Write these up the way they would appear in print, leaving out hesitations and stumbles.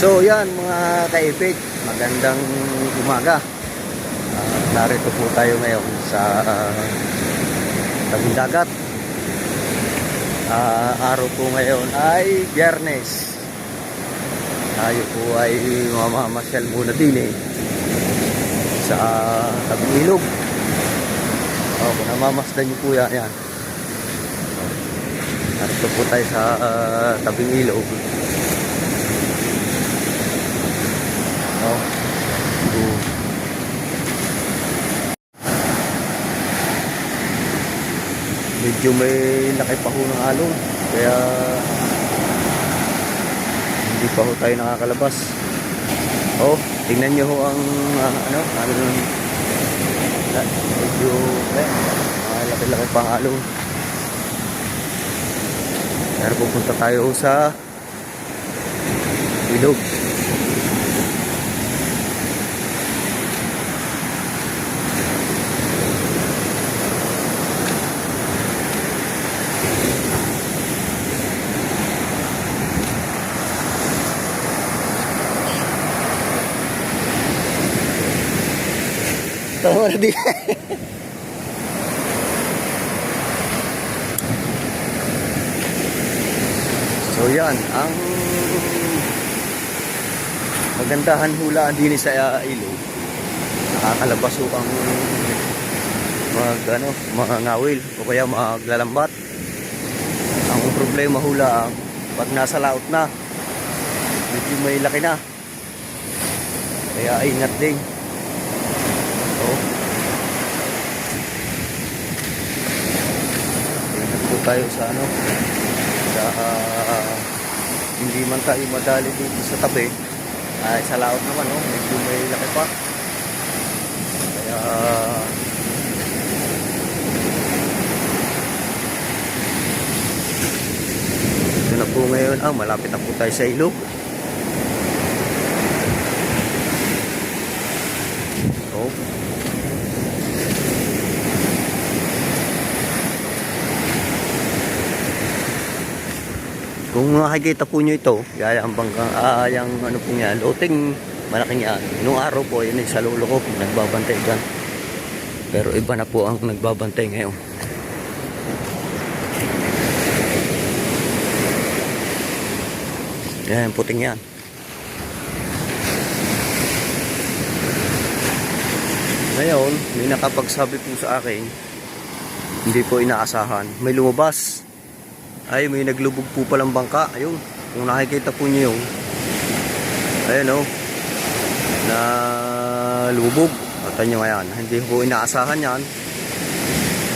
So yan mga ka-epic, magandang umaga. Narito po tayo ngayon sa tabing dagat. Araw po ngayon ay Biyernes. Tayo po ay mamamasyal muna din sa tabing ilog. Kung namamasdan nyo po yan. Narito po tayo sa tabing ilog. Medyo may laki pa ho ng alon, kaya hindi pa ho tayo nakakalabas. Tingnan nyo ho ang medyo laki-laki pa ang alon. Pero pupunta tayo sa ilog. Tama na di. So yan, ang magandahan hulaan din sa ilog. Nakakalabas ho ang mga ngawil o kaya maglalambat. Ang problema hula pag nasa laot na, medyo may laki na. Kaya ingat din. Ingat po tayo sa hindi man tayo madali dito sa tabi. Sa laot naman medyo may laki pa. Kaya ito na po ngayon. Malapit na po tayo sa ilog. Kung makikita po nyo ito, yung po niya, loting malaking yan. Noong araw po, yun sa lolo ko, nagbabantay dyan. Pero iba na po ang nagbabantay ngayon. Yan, puting yan. Ngayon, may nakapagsabi po sa akin, hindi po inaasahan, may lumabas. Ay, may naglubog po palang bangka. Ayun, kung nakikita po niyo yung ayun na lubog. At nyo ngayon, hindi po inaasahan yan.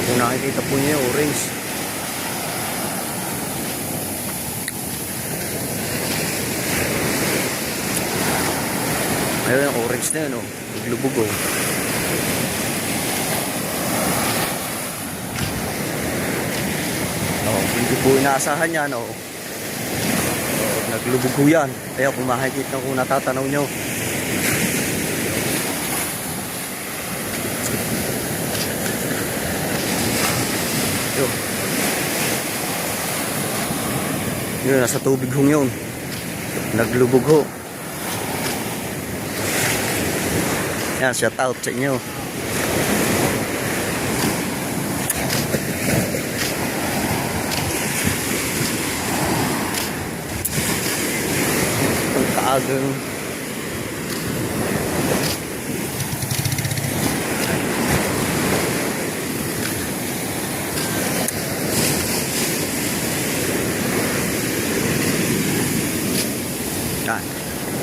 Kung nakikita po niyo yung orange. Ayun, yung orange na yun naglubog hindi po inaasahan yan naglubog po yan. Kaya kung makikita kung natatanaw nyo, yun nasa tubig hong yun, naglubog ho. Yan, shout out sa inyo. Kaagang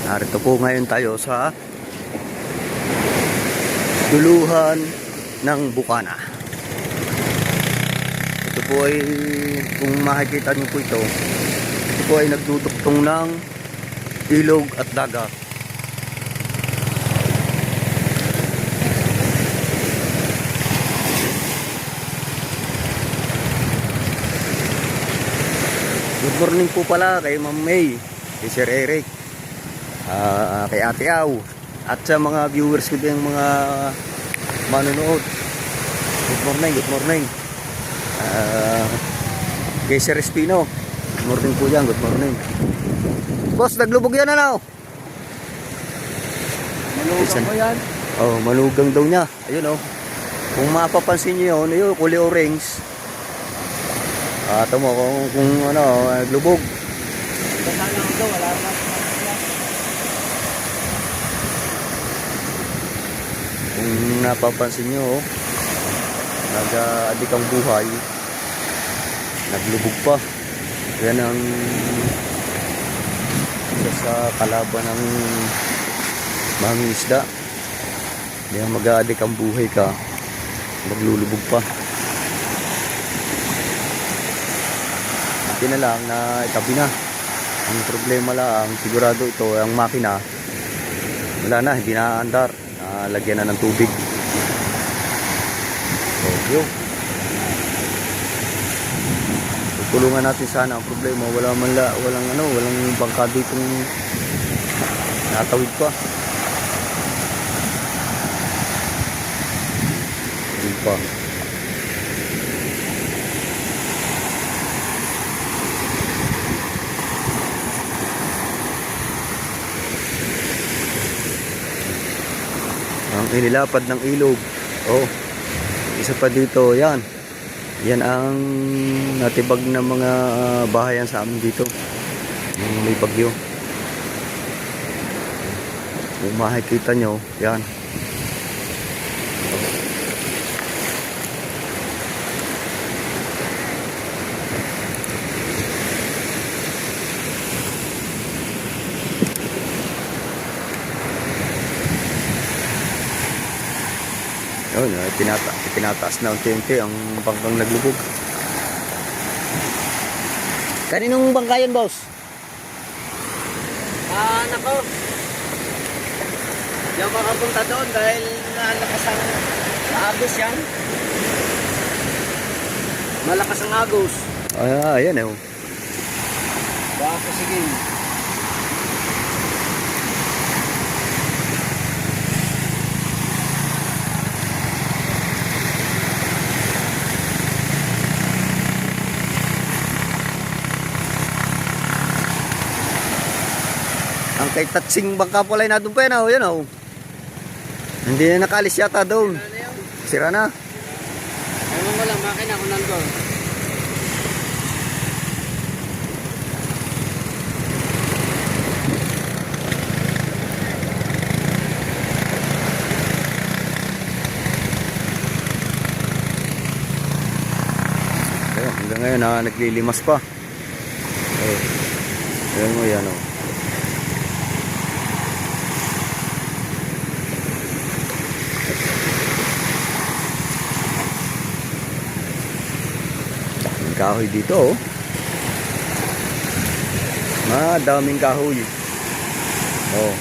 narito po ngayon tayo sa duluhan ng Bukana. Ito po ay, kung makikita nyo po ito po ay nagduduktong ng ilog at dagat. Good morning po pala kay Ma'am May, kay Sir Eric, kay Ate Aw, at sa mga viewers ko din, mga manonood. Good morning, good morning. Kay Sir Espino, good morning po yan, good morning. Boss, naglubog yan ano? Lugan ko yan. Oh, malugang daw niya. Ayun oh. Kung mapapansin niyo yun, ayun, kulay orange. Ito mo kung ano, lubog. Basta lang ito, wala na. Kung napapansin niyo, oh, nag-adik ang buhay. Naglubog pa. Yan ang isa sa kalaban ng mangingisda. Kaya mag-aadik ang buhay ka, maglulubog pa. Hindi na lang na itabi na. Ang problema lang, sigurado ito, ang makina, wala na, hindi na andar. Lagyan na ng tubig. So, yun. Tulungan natin sana ang problema. Walang bangka ditong natawid pa. Pa. Ang inilapad ng ilog. Oh. Isa pa dito, yan. Yan ang natibag na mga bahayan sa amin dito. Yung may bagyo. Kung makikita nyo, yan. Yun, tinataas na unti-unti ang bangkang naglubog. Kaninong bangka yan, boss? Nako. Hindi ako makapunta doon dahil nalakas ang agos yan. Malakas ang agos. Ayan eh. Baka sige. Ang kay Tatsing bangka pala na doon pa yan, oh. Yan, oh. Hindi na nakalis yata doon. Sira na. Ewan ko lang, makina ko nandun. Ayun, hanggang ngayon naglilimas pa. Oh. Ayan mo yan, oh. Kahoy dito, oh. Madaming kahoy. Oh.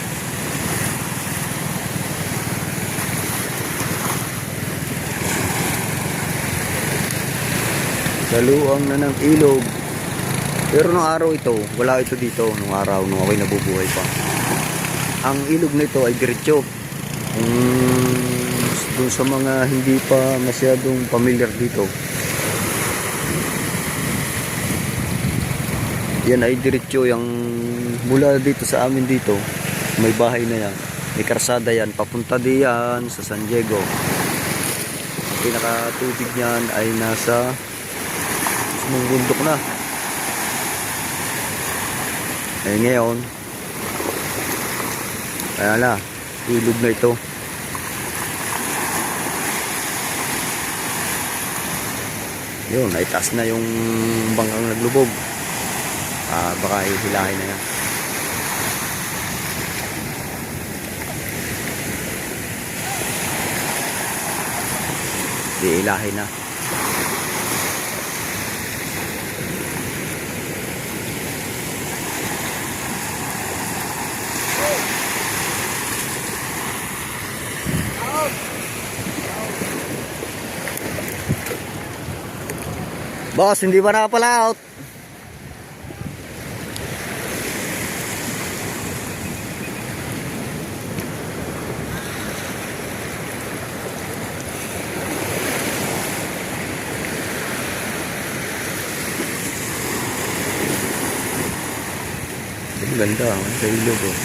Saluang na ng ilog. Pero nung araw ito, wala ito dito nung araw nung ako'y nabubuhay pa. Ang ilog na ito ay diretso. Dun sa mga hindi pa masyadong familiar dito, yan ay diretso yung mula dito sa amin dito, may bahay na yan, may karsada yan, papunta diyan sa San Diego. Pinakatubig niyan ay nasa mismong bundok na. Eh ngayon, ayan na, ilog na ito. Yun, naitaas na yung bangkang naglubog. Baka ihilahin na yan. Ihilahin na. Boss, hindi ba nakapalaot? Ang ganda sa ilog, oh.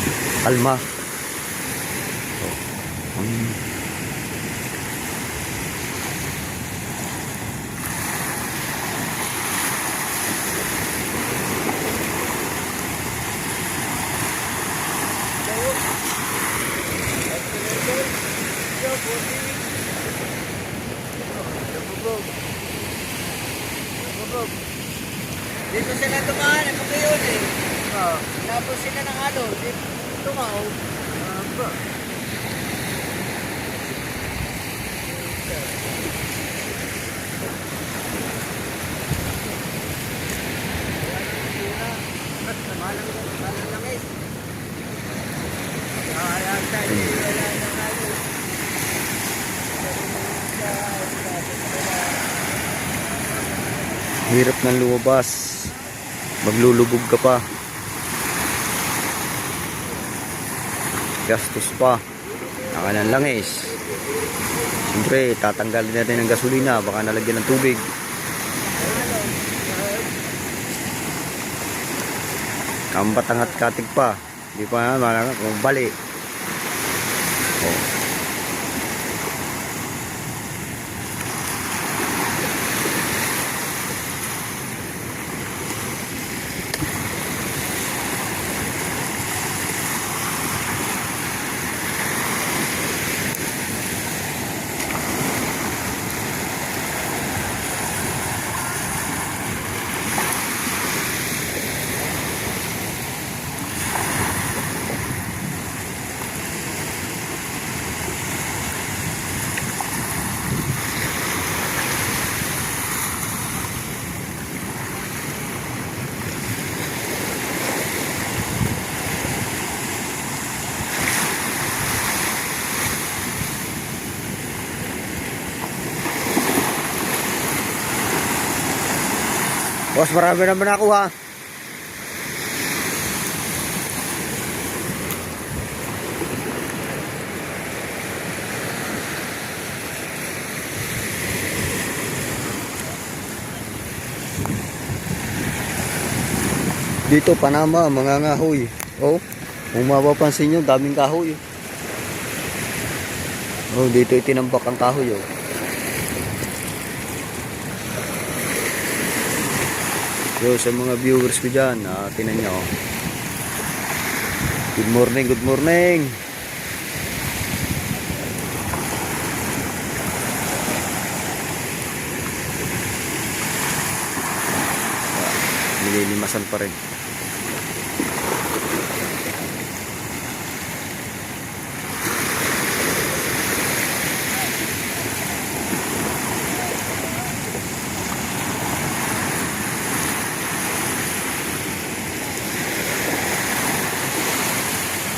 Kalma. Oh. Hmm. Dito sila dumaan, ano ba yun eh? Tapos sila ng ano, dito tumaw. Malang langis. Ayan tayo, wala na kayo. Hirap ng lumabas. Maglulubog ka pa. Gastos pa. Naka ng langis. Siyempre, tatanggalin natin ng gasolina. Baka nalagyan ng tubig. Kambatangat katig pa. Di pa naman kung bali. Oh. Boss, marami naman nakuha. Dito Panama, mga ngahoy. Oh, kung mapapansin nyo, daming kahoy. Oh, dito itinambak ang kahoy. Oh. Yo, sa mga viewers ko dyan, tinan nyo. Good morning, good morning. Nililimasan pa rin.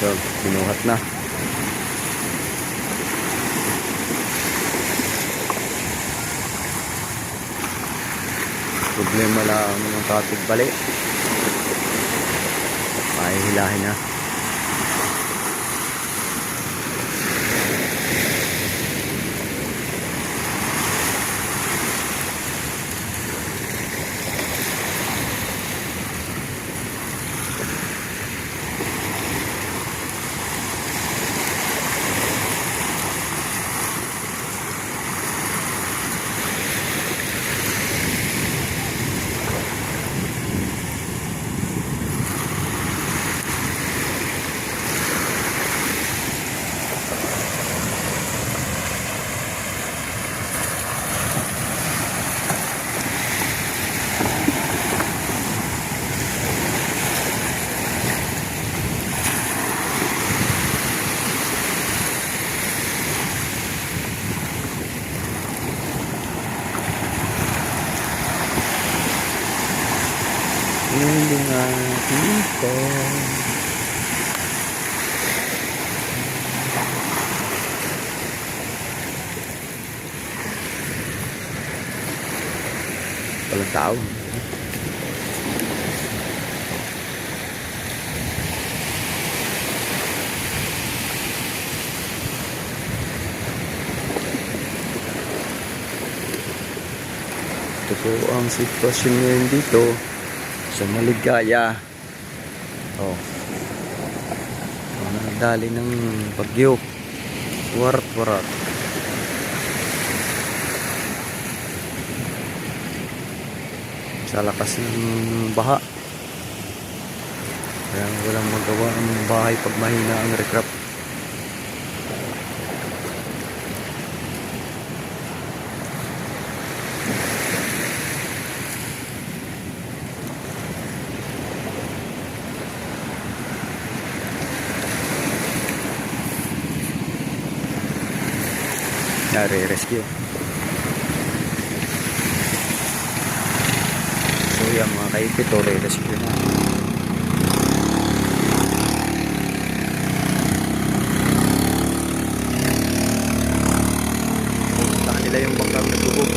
So, binuhat na. Problema lang ng katig bali. Ay, hilahin na. Hindi nga dito. Walang tao. Ito po ang sitwasyon ngayon dito sa Maligaya. Oh. Ang dali ng bagyo. Warat-warat. Sa lakas ng baha. Kaya walang magawa ang bahay pag mahina ang recrap. Rescue. So yan mga kaipit, rescue na. Puntahan nila yung bangkang nagbubog.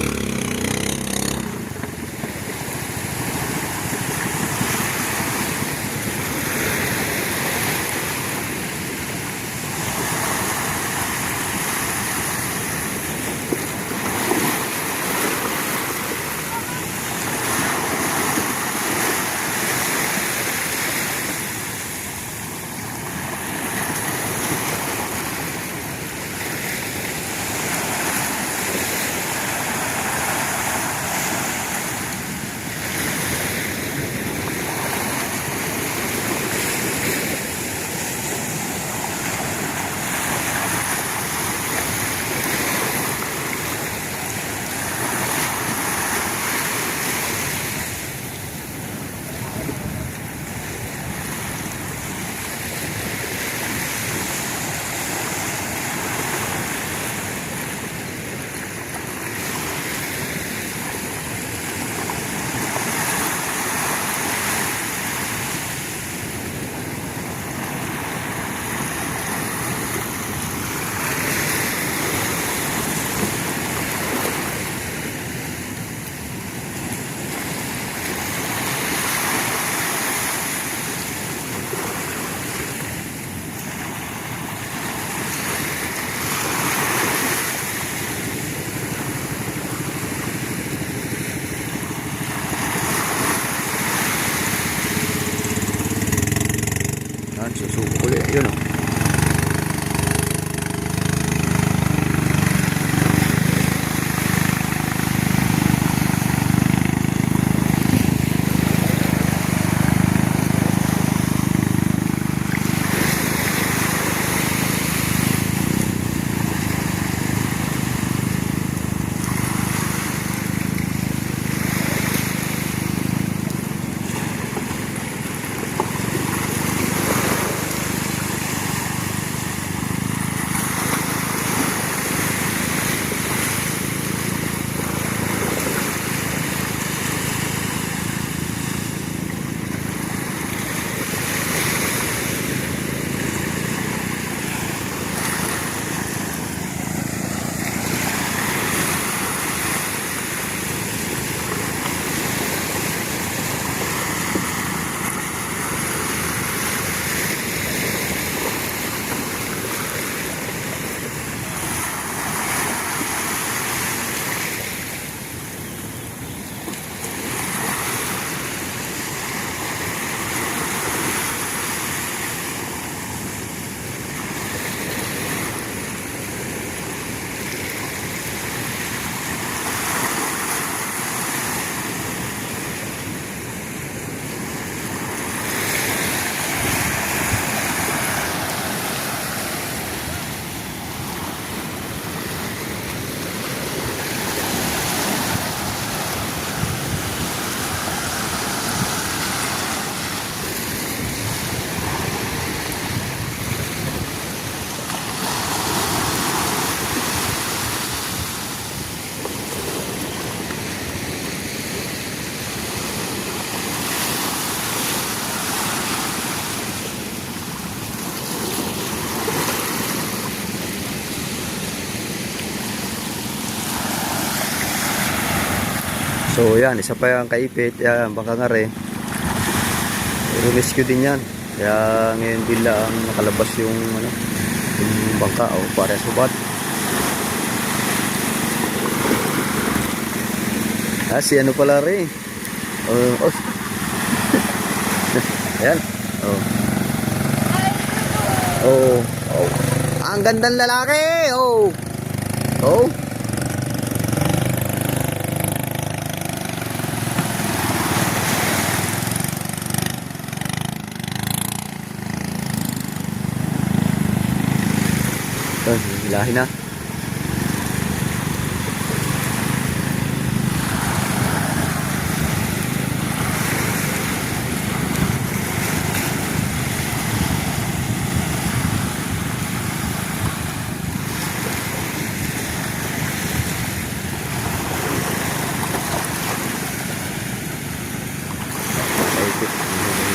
Susuko ulit. Yun o. So yan, isa pa yung kaipit, yan, baka nga rin. Rescue din yan. Kaya ngayon din lang nakalabas yung, yung bangka o para subat. Si ano pala rin. Ayan. Oh. Ang gandang lalaki. Oh. Oh. Ito, hilahin na.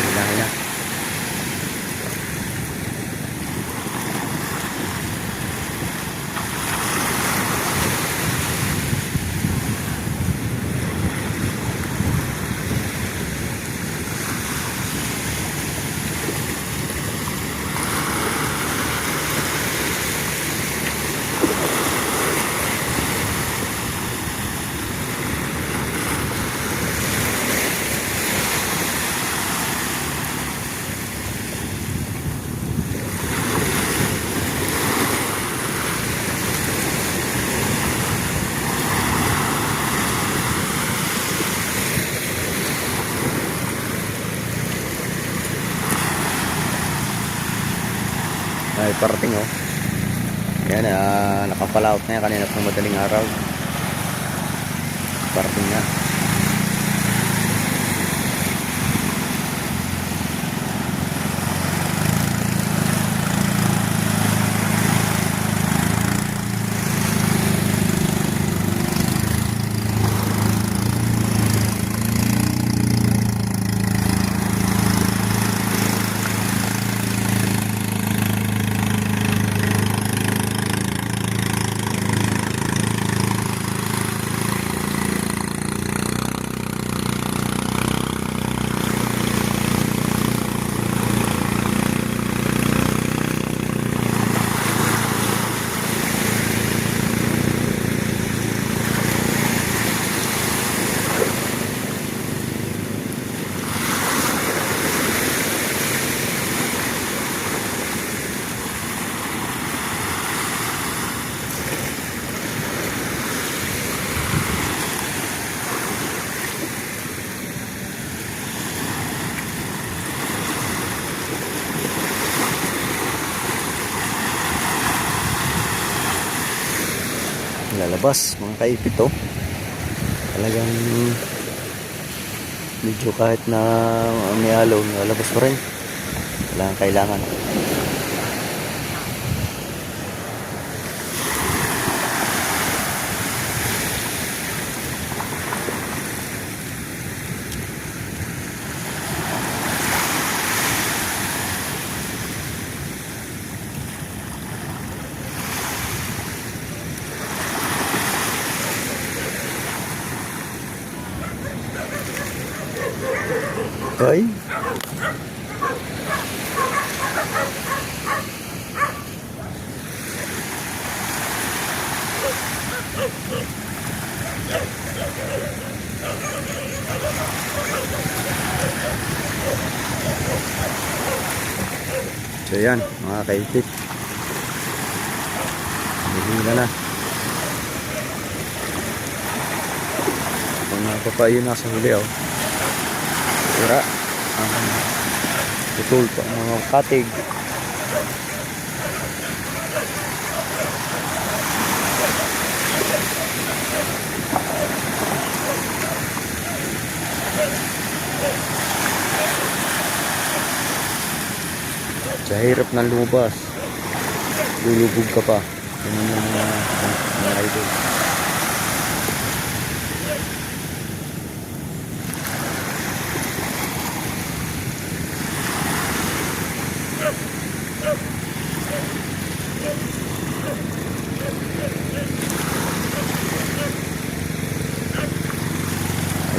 Hilahin na. Ay, parating oh. Yan, nakapalaot na yan kanina pang madaling araw. Parating na. Lalabas mga kaipit oh. Talagang medyo kahit na may halo, lalabas pa rin. Wala kang kailangan. Okay. So yan mga kaipit, hihila na mga papayo nasa huli oh. Sira tutul pa mga katig. Sa hirap ng lumabas, lulubog ka pa. Ganun yung mga idol.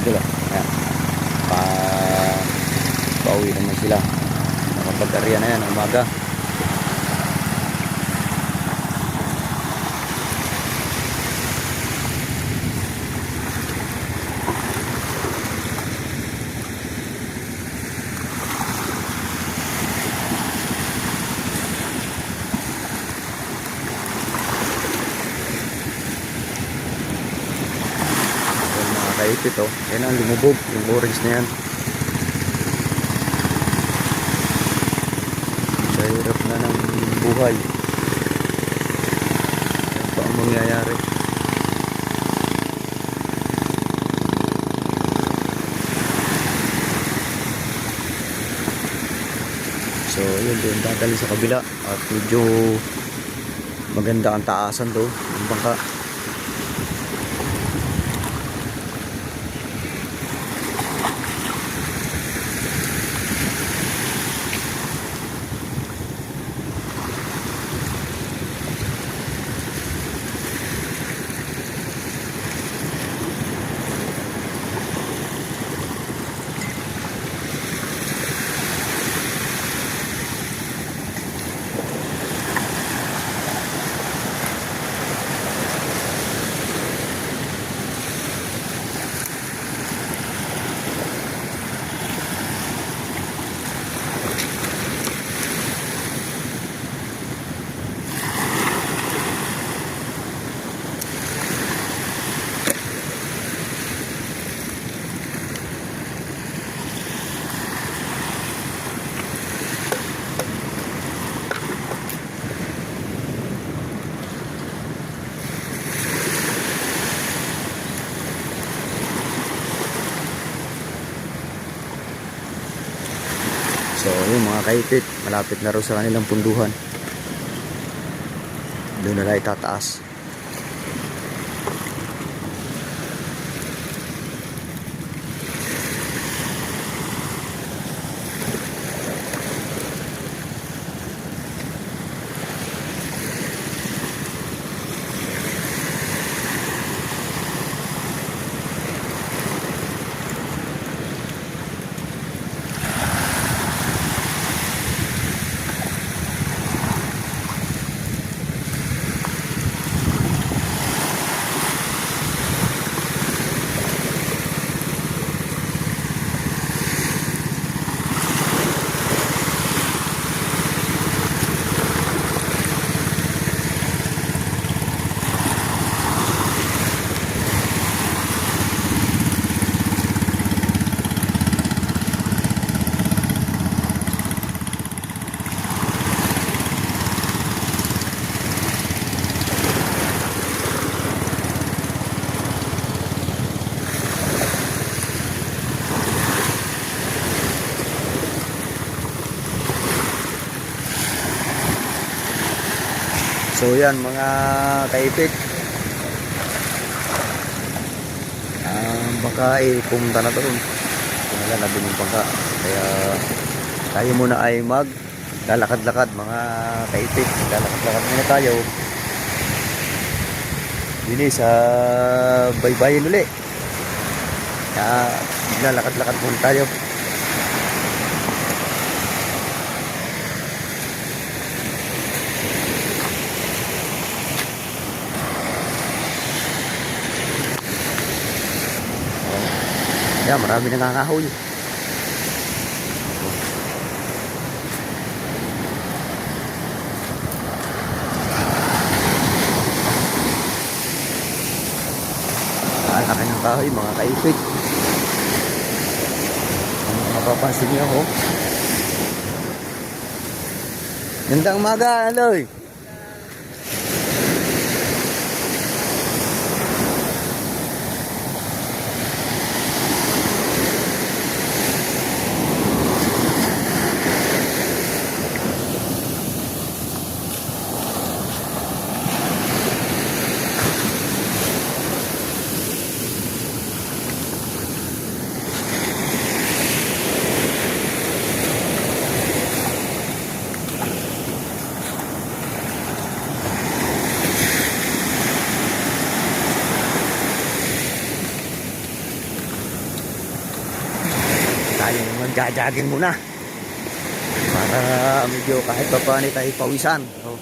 Idol ah. Ayan. Pauwi naman sila. Nakapag-arya na yan, umaga. kaipit oh. Yan ang lumubog, yung orange na yan. Sa hirap na ng buhay. Yan pa ang mangyayari. So yun, doon dadali sa kabila. At medyo maganda ang taasan doon, yung bangka. So yung mga kaipit, malapit na raw sa kanilang punduhan. Doon na lang itataas. So yan mga kaipit, baka pumunta na doon. Pinalalabi yung bangka. Kaya tayo muna ay lalakad-lakad mga kaipit. Lalakad-lakad muna tayo. Dili sa baybayin uli. Kaya lalakad-lakad muna tayo. Yan, marami nangangahoy. Laki ng kahoy, mga kaipit. Kung mapapansin niyo ako. Gandang umaga, Aloy. Tayo mag-jogging muna para medyo kahit pa paano tayo pawisan. So,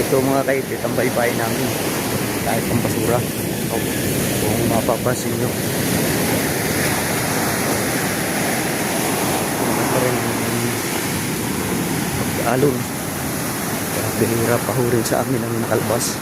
ito mga kaipit, ang baybay namin. Kahit ang basura. O, kung mapapansin nyo. Ito rin pag-alon. Binira pa ho rin sa amin ang nakalbas.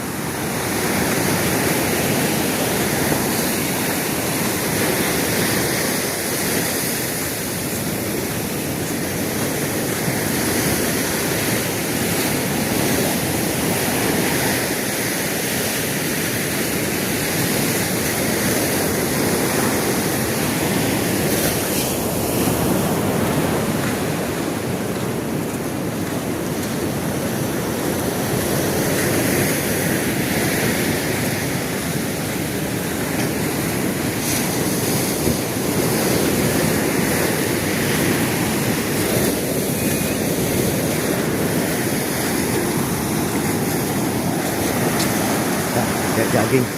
Jogging. Yung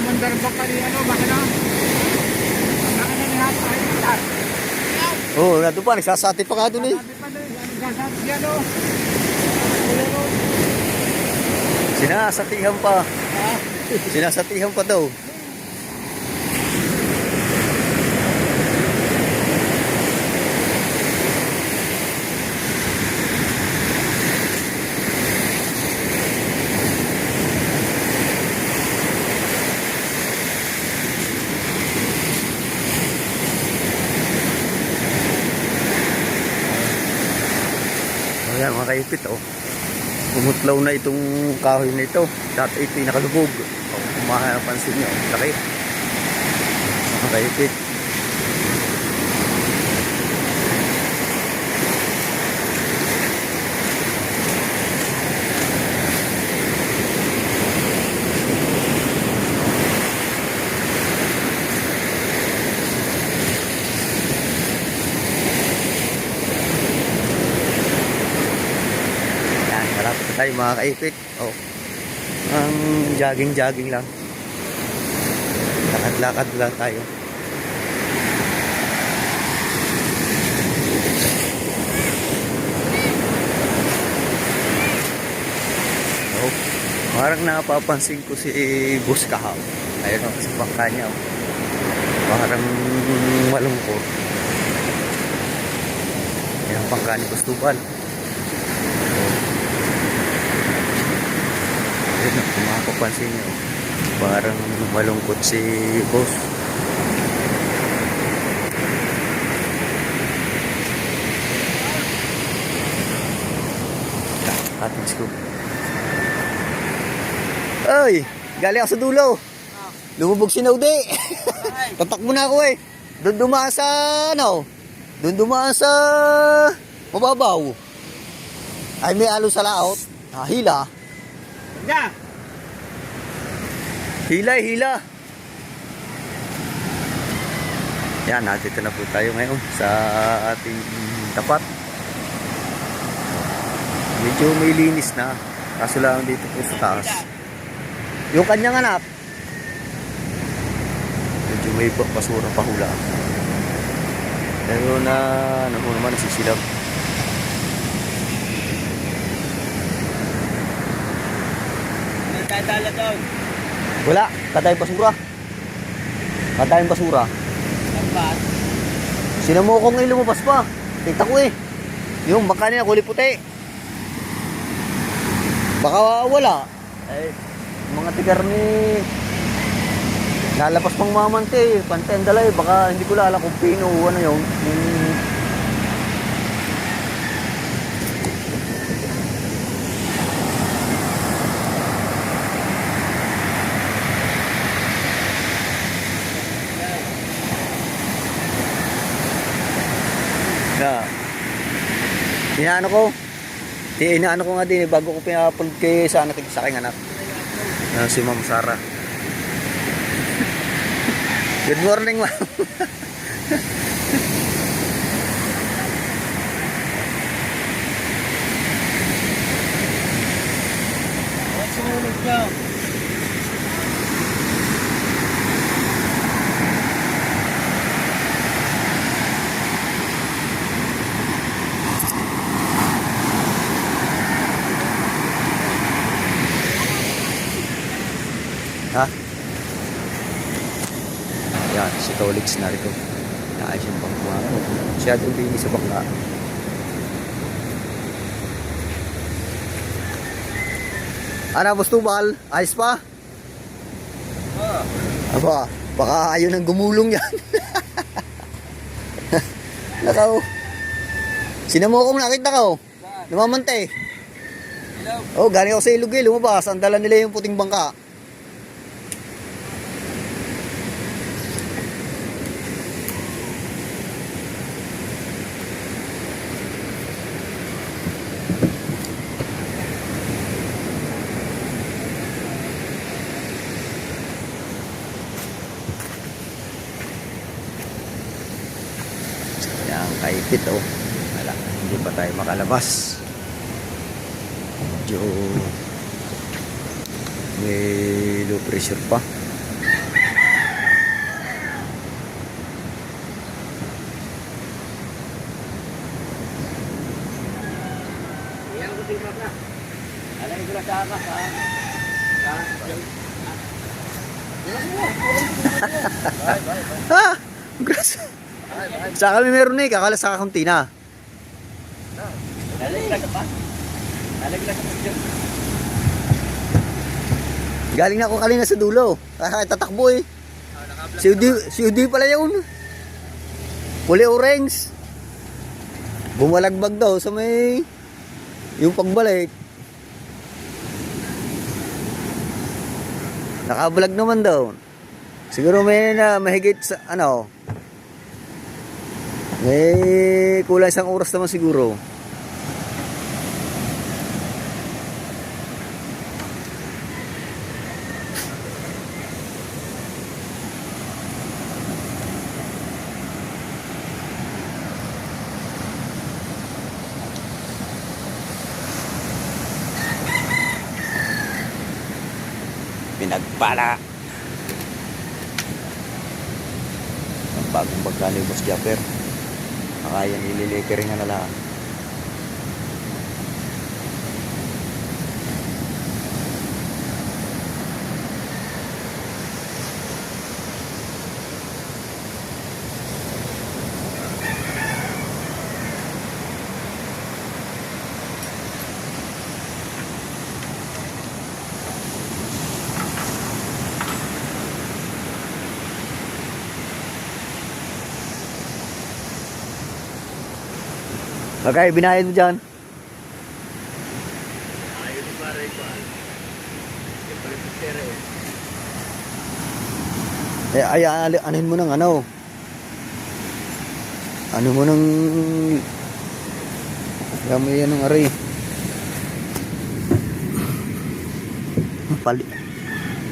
mandar ba kanina, baka na? Baka na nihat tayo. Oo, nandun pa. Nagsasati pa nga dun eh. Sabi pa doon, gasabi yan o. Sinasatihan pa. Sinasatihan pa daw. Ayan mga kaipit, oh. Pumutlaw na itong kahoy na ito. Dati ito'y nakalubog. Oh, kung makapansin nyo, laki. Mga kaipit. Malapit na tayo mga kaipit. Oh. Ang jogging lang. Lakad-lakad lang tayo. Oh. Parang napapansin ko si Boss Kahap. Ayun o, sa bangka niya. Oh. Parang malungkot. Yan ang bangka ni Boss Tubal. Kung makapapansin nyo, parang malungkot si Boss. Ating scoop. Ay! Galing ako sa dulo. Lumubog si Naude. Tatakbo na ako eh. Doon dumaan sa ano? Doon dumaan sa mababaw. Ay may alo sa laot. Hila. Yeah. Hila. Yan, nandito na po tayo ngayon sa ating tapat. Medyo may linis na. Kaso lang dito po sa taas. Yung kanyang anak, medyo may basura pa hula. Pero na, ano po naman, nasisilab. Nagdadala doon. Wala, katayang basura. Katayang basura. Dapat. Sinamukong ngayon lumabas pa. Tigta ko eh. Yung baka niya, kulay puti. Baka wala. Eh, mga tigar ni... Lalapas pang mamante. Pantay ang dalay. Baka hindi ko lala kung pino o ano yun. Inaano ko. Inaano ko nga din bago ko pinapaload kay sa anak sa aking anak. Si Ma'am Sara. Good morning, ma'am. What's sumunod nyo? Ha? Yan, si Tolix na rito. Naayos yung bangka ko. Masyadong linis sa bangka. Ano, Boss Tubal? Ayos pa? Aba, baka ayaw nang gumulong yan. Nakaw. Sinamo kong nakita ko. Namamante. Oh, galing ako sa ilog eh. Lumabas. Ang dala nila yung puting bangka. Yan, kaipit oh. Wala, hindi pa tayo makalabas. Medyo may low pressure pa. Yan ko tingnan na. Alay ko na sa akas ha. Ha? Grass. Sa kami meron eh, kakala sa kakunti na. Alaglag pa. Alaglag pa dyan. Galing na ako kanina sa dulo. Tatakbo eh. Si Udi pala yun. Puli orange. Bumalagbag daw sa may yung pagbalik. Nakabalag naman daw. Siguro may na mahigit sa ano. May kulang isang oras naman siguro. Pinagpala. Ang bagong bagka ni Boss Japper. Kaya nililipering na lang. Okay, binayad mo dyan. Ayun ni pare ko. Yung pala pistera eh. Anuhin mo ng ano. Ano mo ng gamay yan ng aray.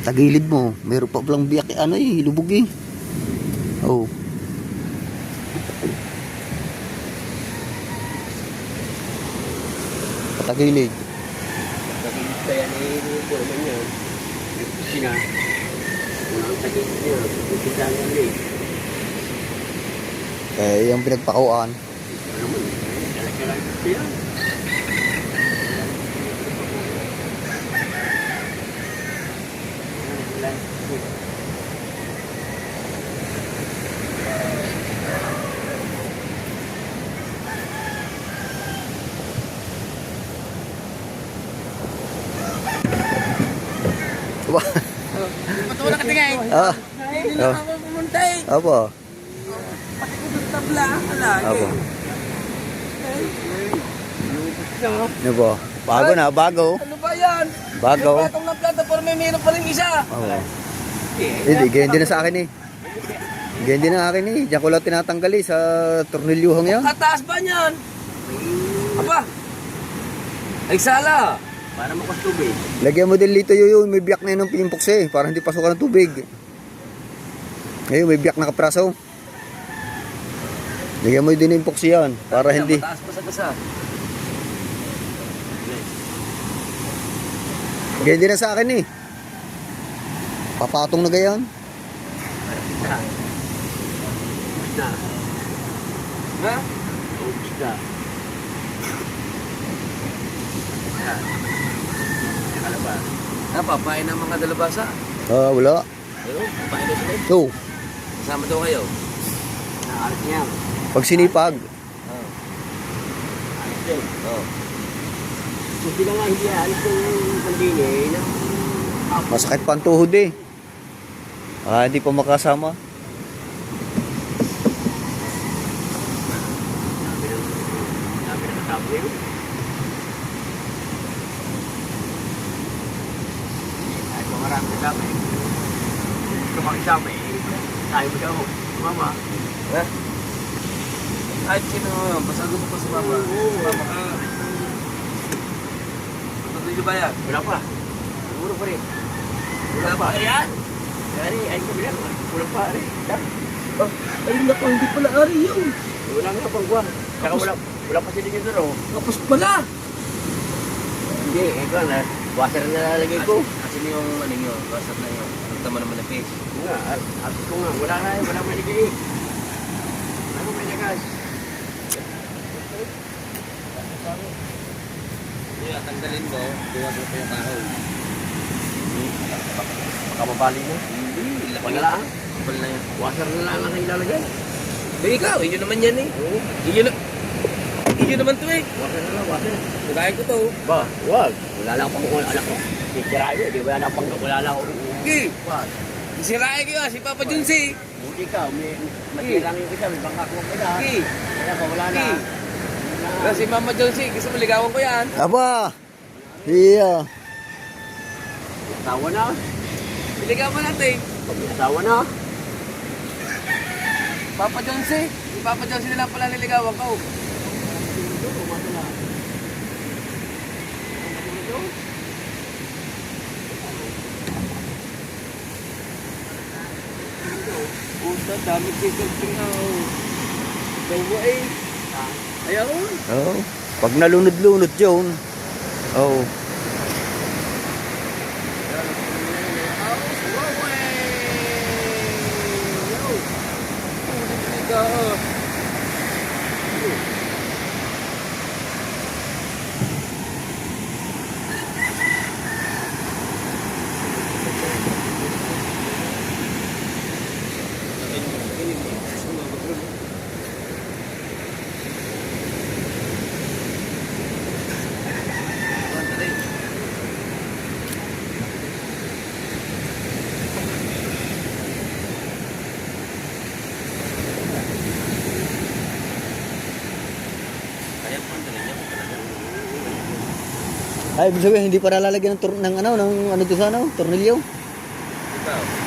Tagilid mo. Meron pa palang biyak ano eh, lubog eh. Oh. Tagilid. Tagilid pa yan eh. Ito naman yun. Yung kusina. Unang tagilid yun. Yung kusina yan eh. Eh, yung pinagpakuan. Ano mo? Talaga lang ito yan. Patulak ka tingay. Ah. Hindi na ako pumunta eh. Apo. Pati ko sa tabla. Alagi. Apo. Ano? Ano po? Bago na, bago. Ano ba yan? Bago. Yung patong na plataforma meron pa rin isa. Oo. Hindi, ganyan din na sa akin eh. Ganyan din na akin eh. Diyan ko lang tinatanggal eh sa tornilyuhang yan. Kataas ba niyan? Aba. Ay sala. Para makas tubig. Lagyan mo din dito yun, may biyak na yun ng pinimpokse eh, para hindi pasukan ng tubig. Ngayon, may biyak na kapraso. Lagyan mo din ng epoxy yan, para hindi. Mataas pa sa kasa. Ganyan din na sa akin eh. Papatong na gayan. Ha? Bista. Ano ba? Napapain ng mga dalabasa. Wala. Ayun, paano sila? So, Kasama daw kayo. Naalit niya. pag sinipag. Alit din. Oo. Hindi na nga hindi alit yung pandini na Masakit pa ang tuhod eh. Hindi pa makasama. sabi na kasama yun. Ay, kung marami kasama eh. Kung makisama eh. Tayo mo daw. Mama. Ha? Ay, sino? Basta gusto ko si Mama. Si Mama ka. Patuloy ba yan? Wala pa. Siguro pa rin. Wala pa. Ayan! Ari, ay ko bilang. Wala pa, Ari. Ayun na po, hindi pala ari yun. Wala nga pang buwan. Saka wala pa sila dito, no? Tapos pala. Hindi, ikaw na. Washer na lalagay ko. Kasi yung ano yun, WhatsApp na yun. Ang tama naman ng face. Nga, at ko nga. Wala nga, wala maligay. Ano may nagas? Kaya tanggalin mo, buwas mo pa yung kahoy. Baka mabali na. Hindi, laki Wala lang. Kapal na yan. Washer na lang ang ilalagay. Eh, ikaw, yun naman yan eh. Oo. Yun naman to eh. Washer na lang, washer. Nagayin ko to. Ba, wag. Wala lang pang anak ko. Sisirayo, di wala lang pang wala lang. Sige. Wag. Isirain ko yan, si Papa Junsi. Buti ka, may matirang yung isa, may bangkak mo ka. Sige. Kaya ka, wala na. Sige. Pero si Mama Junsi, gusto mo ligawan ko yan. Aba! Iya. Asawa na. Iligawan natin. Pag may asawa na. Papa Junsi. Si Papa Junsi na lang pala niligawan ko. Puta, dami kikalting na oh. Dawa eh. Ayaw. Oo. Pag nalunod-lunod yun. Oo. Ay, ibig sabihin, hindi pa nalalagyan ng ano doon sa ano, tornilyo. Ikaw.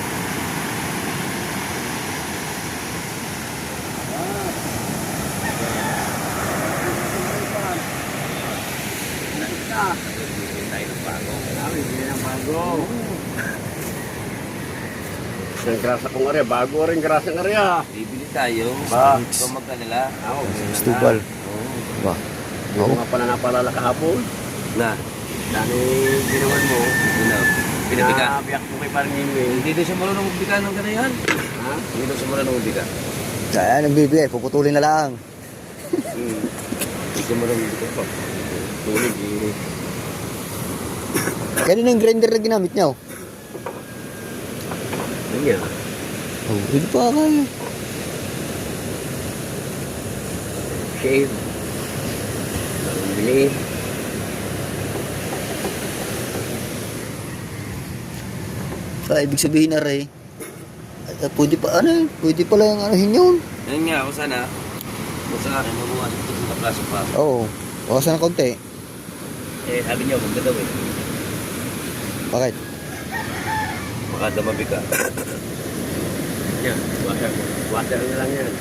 Ang grasa kong area, bago rin grasa ng area. Bibili tayo. Ba? Ikaw magkanila. Oo, Stubal. Ba? Hindi ko nga pala napalala kahapon. Na. Dami ginawan mo. Ano? Pinabika. Nabiyak mo kay parang Ninwin. Hindi daw siya marunong magbika ng ganayan. Ha? Hindi daw siya marunong magbika. Kaya nagbibigay, puputulin na lang. Hindi ko marunong dito pa. Tulig eh. Kanina yung grinder na ginamit niya. Ano yan? Oh, hindi pa kaya. Shave. Bili. Ibig sabihin na rin, pwede pa pwede pala yung anuhin yun. Yan nga ako sana. Kung sa akin, mabukas ito sa plastic pa. Oo, bawasan ng konti. Eh, sabi niyo, huwag gagawin. Bakit? Baka daw mabika. Yan. Water. Water na lang yan.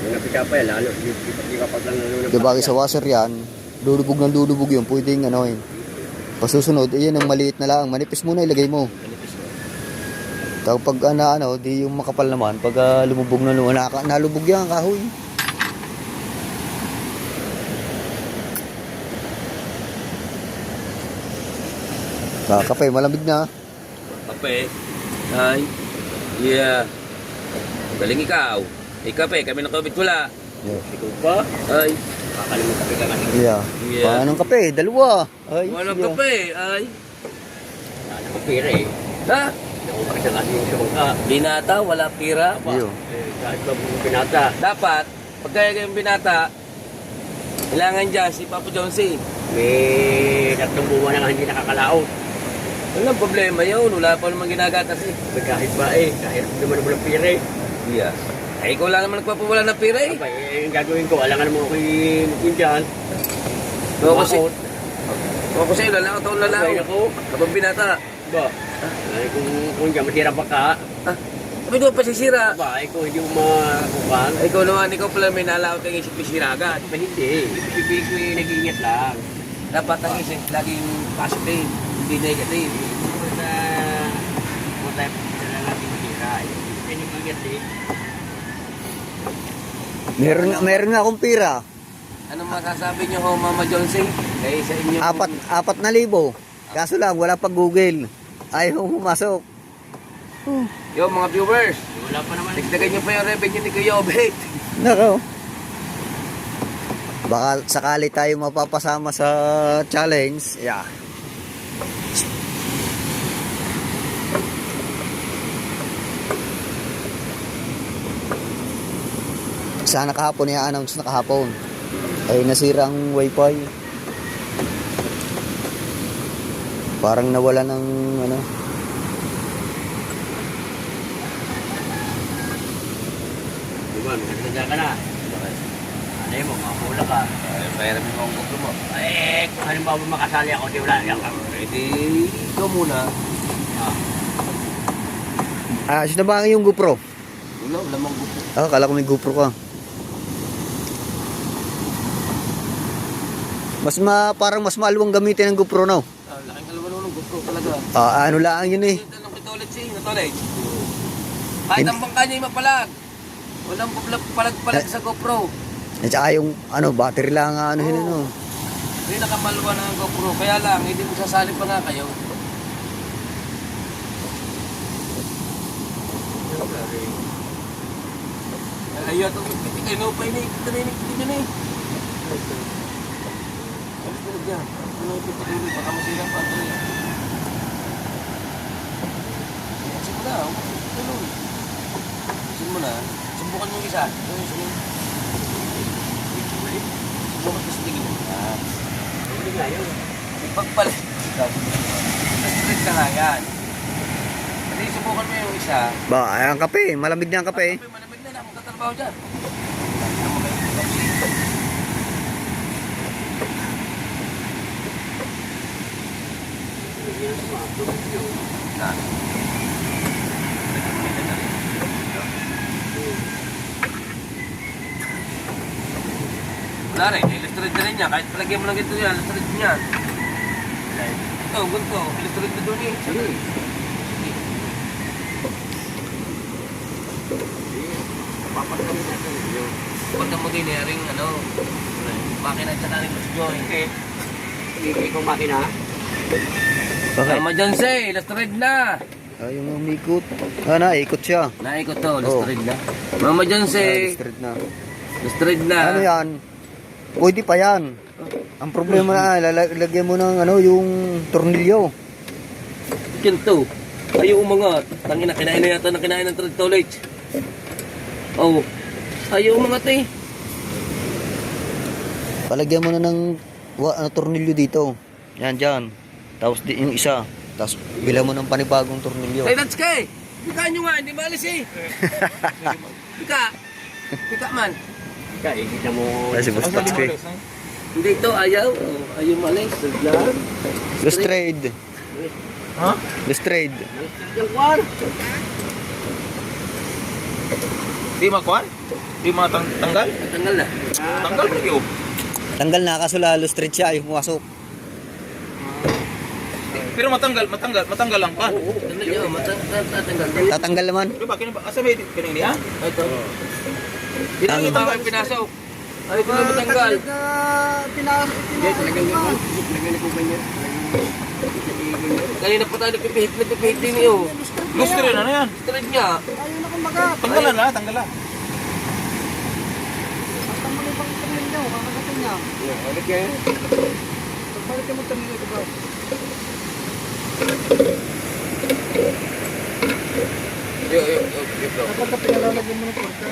Yung napika pa yan, lalo. Di ka pa lang lalo. Diba sa washer yan, dudubog yun, pwedeng anuhin. Pasusunod, yan ang maliit na lang, manipis muna ilagay mo. Manipis na. Tapos pag di yung makapal naman, pag lumubog na nalubog yan ang kahoy. Kape, malamig na. Kape. Ay. Yeah. Galing ikaw. Kape, kami ng COVID wala. Yeah. Ikaw pa? Ay. Kakalimutan ka kasi. Yeah. Yeah. Paano kape? Dalawa. Ay, Walang yeah. kape. Ay. Wala na kapira eh. Ha? Ako kasi kasi sa bangka. Binata, wala pira. Ayun. Kahit ba mga binata. Dapat, pag kaya kayong binata, kailangan dyan si Papa Jonesy. May tatlong buwan na nga hindi nakakalaot. Walang problema yun, wala pa naman ginagatas eh. Kahit ba kahit naman naman ang pira Yes. Ay, ikaw lang naman nagpapawala ng pira eh. Yung gagawin ko, alangan naman ako yung dyan. Oo, kasi, kasi lalaki lalaki. Kaya ako, Kapag binata. ba? Ay, kung dyan matira pa ka, Sabi doon pasisira. ba, ko hindi mo makukuhan. Ay, ikaw naman, ikaw pala may nalaot ang isip pisira agad. Ba hindi, ibig ko nag-iingat lang. Dapat ang isip laging positive, hindi negative. Kung na, kung tayo na natin matira, kaya nag-iingat eh. Meron nga akong pira. Anong masasabi niyo ho, Mama Jonesy? Kaya sa inyo. 4,000. Kaso lang, wala pag Google. Ayaw pumasok. Yo, mga viewers, Wala pa naman. dagdagan niyo pa yung revenue ni Kuya Obet. Nako. Baka sakali tayo mapapasama sa challenge. Yeah. Sana kahapon i-announce na kahapon. Ay nasira ang wifi. Parang nawala ng ano. Diba, nagtanda ka na. Ano mo, makakula ka. Bayaran mo ang gusto mo. Kung halimbawa makasali ako, di wala lang ako. Pwede ikaw muna. Sino ba yung GoPro? Wala mong gusto. Kala ko may GoPro ka. Parang mas maluwang gamitin ng GoPro, no? Laking kalaman ng gusto talaga. Ano lang yun eh. Tanong kita ulit si Natolet. Kahit ang bangka niya ay mapalag. Walang palag-palag sa GoPro. At saka yung battery lang ano yun, no? Hindi nakamalwa na ang GoPro. Kaya lang, hindi mo sasali pa nga kayo. Ayaw ito. Ay, no pa ini. Ito na ini. Ito na ini. Alis na dyan. Ano ito patuloy? Baka masira pa. Kasi mo na. Tuloy. Kasi mo na. Subukan mo yung isa. Subukan ko sa tingin mo. Hindi nga yun. Pagpalit. Straight ka nga yan. Kasi subukan mo yung isa. Ang kape. Malamig na ang kape. Malamig na na. Magtatrabaho dyan. Na. Wala rin, illustrate na rin niya. Kahit palagyan mo lang ito yan, illustrate niya. Ito, ganito. Illustrate na doon eh. Sige. Pagka mo din ring makina at saka rin mas joy. Hindi ko makina. Okay. Tama dyan say, illustrate na. Yung umikot. Naikot siya. Naikot to, illustrate na. Mama dyan say, Straight na. illustrate na. Ano yan? Pwede pa yan. Ang problema na, lalagyan mo ng yung tornilyo. Yan to. Ayaw umangat. Tangina, kinain na yata ng kinain ng toilet. Oh. Ayaw umangat eh. Palagyan mo na ng tornilyo dito. Yan, dyan. Tapos yung isa. Tapos bilang mo ng panibagong tornilyo. Hey, that's kay. Pikaan nyo nga, hindi maalis eh. Pika. Pika man. Kaya, kita mo. Ay, si Boss Tatsuki. Hindi ito, ayaw. Ayaw maalis. Saglan. Lustrade. Ha? Lustrade. Yung kwan. Di makuan? Di matanggal? Tanggal na. Tanggal mo yun. Tanggal na kaso lustrade siya yung pumasok. Pero matanggal lang pa. Tanggal nyo, matanggal. Tatanggal naman. Di ba? Asa may kinini ha? Ito. Ilang ito kayo pinasok? Ay, kung na matanggal. Hindi, talagang yun. Talagang na po ganyan. Kanina pa tayo nagpipihit din iyo. Gusto rin, ano yan? Straight niya. Tanggalan na, tanggalan. Balik kayo. Yung flow. Kapag ka pinalalagyan mo ng korka,